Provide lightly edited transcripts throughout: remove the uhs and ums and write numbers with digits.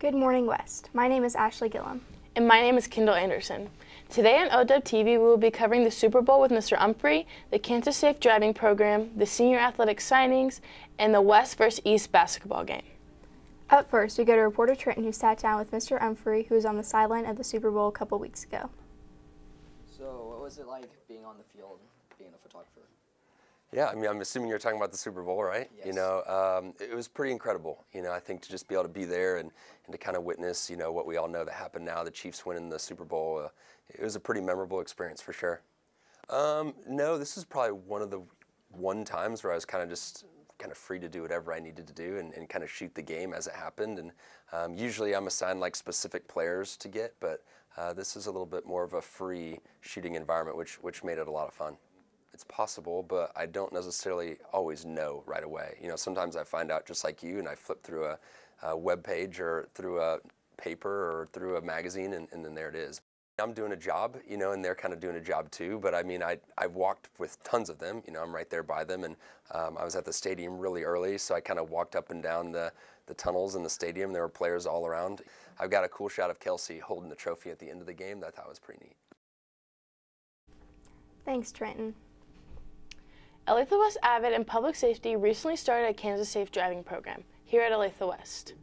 Good morning, West. My name is Ashley Gillum. And my name is Kendall Anderson. Today on Owtv, we will be covering the Super Bowl with Mr. Umphrey, the Kansas Safe Driving Program, the senior athletic signings, and the West vs. East basketball game. Up first, we go to reporter Trenton, who sat down with Mr. Umphrey, who was on the sideline of the Super Bowl a couple weeks ago. So what was it like being on the field, being a photographer? Yeah, I mean, I'm assuming you're talking about the Super Bowl, right? Yes. You know, it was pretty incredible. You know, I think to just be able to be there and to kind of witness, you know, what we all know that happened now, the Chiefs winning the Super Bowl, it was a pretty memorable experience for sure. No, this is probably one of the times where I was kind of free to do whatever I needed to do and kind of shoot the game as it happened. And usually I'm assigned like specific players to get, but this is a little bit more of a free shooting environment, which made it a lot of fun. It's possible, but I don't necessarily always know right away. You know, sometimes I find out just like you, and I flip through a web page or through a paper or through a magazine, and then there it is. I'm doing a job, you know, and they're kind of doing a job too, but I mean, I've walked with tons of them. You know, I'm right there by them, and I was at the stadium really early, so I kind of walked up and down the tunnels in the stadium. There were players all around. I've got a cool shot of Kelsey holding the trophy at the end of the game that I thought was pretty neat. Thanks, Trenton. Olathe West Avid and Public Safety recently started a Kansas Safe Driving Program here at Olathe West.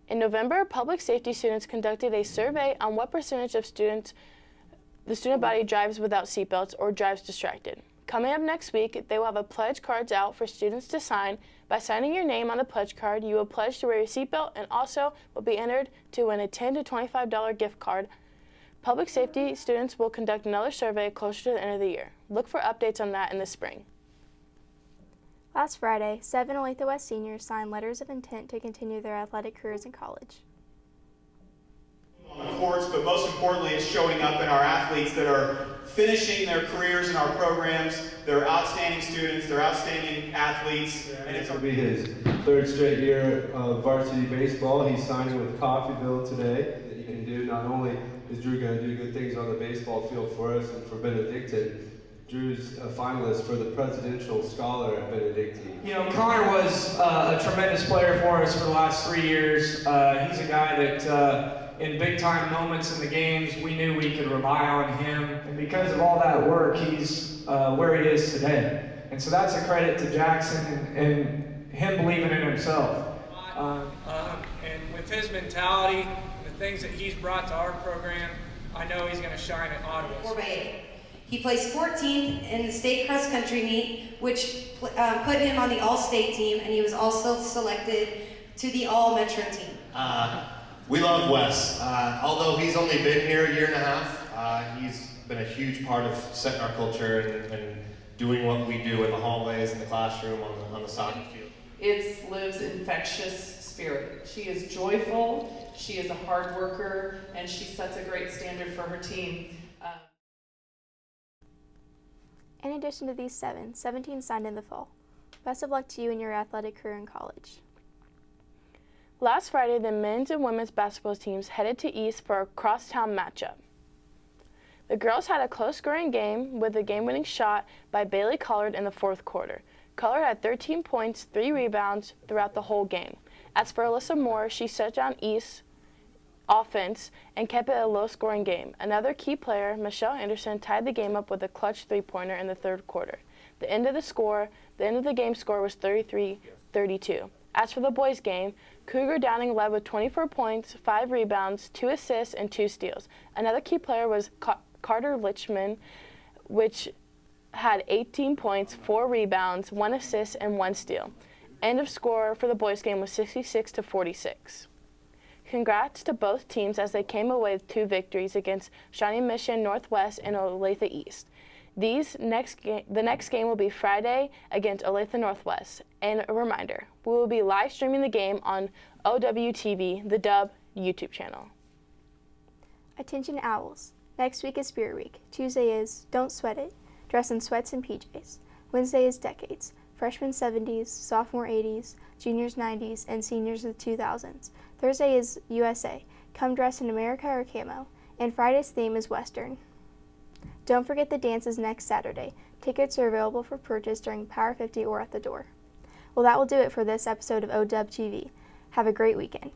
In November, public safety students conducted a survey on what percentage of the student body drives without seatbelts or drives distracted. Coming up next week, they will have a pledge cards out for students to sign. By signing your name on the pledge card, you will pledge to wear your seatbelt and also will be entered to win a $10 to $25 gift card. Public safety students will conduct another survey closer to the end of the year. Look for updates on that in the spring. Last Friday, 7 Olathe West seniors signed letters of intent to continue their athletic careers in college. On the courts, but most importantly, it's showing up in our athletes that are finishing their careers in our programs. They're outstanding students, they're outstanding athletes. And it's going to be his third straight year of varsity baseball. He's signing with Coffeyville today. That you can do. Not only is Drew going to do good things on the baseball field for us and for Benedictine, Drew's a finalist for the Presidential Scholar at Benedictine. You know, Connor was a tremendous player for us for the last 3 years. He's a guy that in big-time moments in the games, we knew we could rely on him. And because of all that work, he's where he is today. And so that's a credit to Jackson and him believing in himself. And with his mentality, the things that he's brought to our program, I know he's going to shine at Ottawa. He placed 14th in the state cross-country meet, which put him on the all-state team, and he was also selected to the all-metro team. We love Wes. Although he's only been here a year and a half, he's been a huge part of setting our culture and doing what we do in the hallways, in the classroom, on the soccer field. It's Liv's infectious spirit. She is joyful, she is a hard worker, and she sets a great standard for her team. In addition to these 17 signed in the fall. Best of luck to you in your athletic career in college. Last Friday, the men's and women's basketball teams headed to East for a crosstown matchup. The girls had a close-scoring game with a game-winning shot by Bailey Collard in the fourth quarter. Collard had 13 points, 3 rebounds throughout the whole game. As for Alyssa Moore, she shut down East's offense and kept it a low-scoring game. Another key player, Michelle Anderson, tied the game up with a clutch three-pointer in the third quarter. The end of the game score was 33-32. As for the boys' game, Cougar Downing led with 24 points, 5 rebounds, 2 assists, and 2 steals. Another key player was Carter Lichman, which had 18 points, 4 rebounds, 1 assist, and 1 steal. End of score for the boys' game was 66-46. Congrats to both teams as they came away with 2 victories against Shawnee Mission Northwest and Olathe East. The next game will be Friday against Olathe Northwest. And a reminder, we will be live streaming the game on Owtv, the Dub YouTube channel. Attention Owls. Next week is Spirit Week. Tuesday is Don't Sweat It, dress in sweats and PJs. Wednesday is Decades, freshmen 70s, sophomore 80s, juniors 90s, and seniors of the 2000s. Thursday is USA, come dressed in America or camo, and Friday's theme is Western. Don't forget the dances next Saturday. Tickets are available for purchase during Power 50 or at the door. Well, that will do it for this episode of Owtv. Have a great weekend.